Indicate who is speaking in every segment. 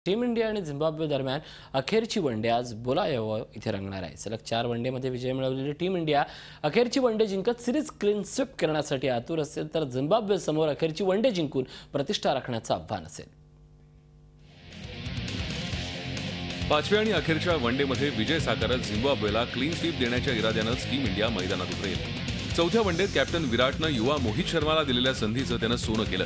Speaker 1: Team India आणि Zimbabwe दरम्यान अखेरची वनडे आज बोलायव इथे रंगणार आहे। सलग 4 वनडेमध्ये विजय मिळवलेली टीम इंडिया अखेरची वनडे जिंकत सिरीज क्लीन स्वीप करण्यासाठी आतुर असेल, तर झिम्बाब्वे समोर अखेरची वनडे जिंकून प्रतिष्ठा राखण्याचं आव्हान असेल।
Speaker 2: पाचव्या आणि अखेरच्या वनडेमध्ये विजय साकारत झिम्बाब्वेला क्लीन स्वीप देण्याच्या इराद्यानंच टीम इंडिया मैदानात उतरेल। चौथ्या वनडेत कॅप्टन विराटनं युवा मोहित शर्माला दिलेल्या संधीचं त्यानं सोनं केलं।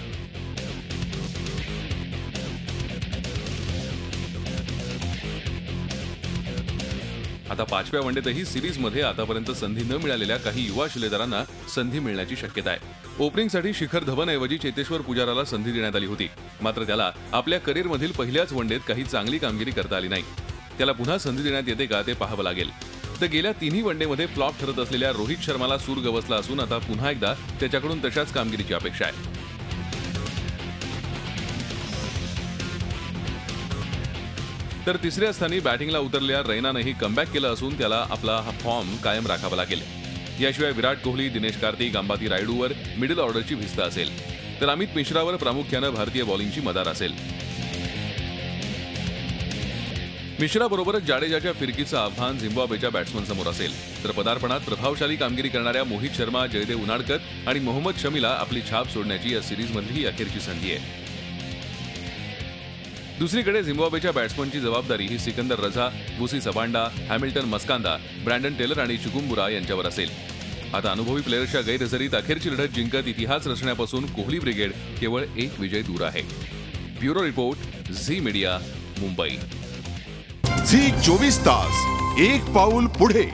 Speaker 2: आता पाचव्या वनडेतही सिरीजमध्ये आतापर्यंत संधी न मिळालेल्या काही युवा शिलेदारांना संधी मिळण्याची शक्यता आहे। ओपनिंगसाठी शिखर धवनऐवजी चेतेश्वर पुजाराला संधी देण्यात आली होती, मात्र त्याला आपल्या करिअरमधील पहिल्याच वनडेत काही चांगली कामगिरी करता आली नाही। त्याला पुन्हा संधी देण्यात येते का ते पाहावं लागेल। तर गेल्या तिन्ही वनडेमध्ये फ्लॉप ठरत असलेल्या रोहित शर्माला सूर गवसला असून आता पुन्हा एकदा त्याच्याकडून तशाच कामगिरीची अपेक्षा आहे। तर तिसऱ्या स्थानी बॅटिंगला उतरलेल्या रैनानेही कमबॅक केलं असून त्याला आपला हा फॉर्म कायम राखावा लागेल। याशिवाय विराट कोहली, दिनेश कार्तिक, अंबाती रायडूवर मिडल ऑर्डरची भिस्त असेल, तर अमित मिश्रावर प्रामुख्यानं भारतीय बॉलिंगची मदार असेल। मिश्राबरोबरच जाडेजाच्या फिरकीचं आव्हान झिम्बाब्वेच्या बॅट्समनसमोर असेल, तर पदार्पणात प्रभावशाली कामगिरी करणाऱ्या मोहित शर्मा, जयदेव उनाडकर आणि मोहम्मद शमीला आपली छाप सोडण्याची या सिरीजमधली ही अखेरची संधी आहे। दुसरीकडे झिम्बाब्वेच्या बॅट्समनची जबाबदारी ही Sikandar Raza, Vusi Sibanda, Hamilton Masakadza, Brendon Taylor आणि चिकुम्बुरा यांच्यावर असेल। आता अनुभवी प्लेयर्सच्या गैरहजेरीत अखेरची लढत जिंकत इतिहास रचण्यापासून कोहली ब्रिगेड केवळ एक विजय दूर आहे। Bureau report, Zee media, Mumbai.
Speaker 3: Zee 24 तास, एक पाऊल पुढे।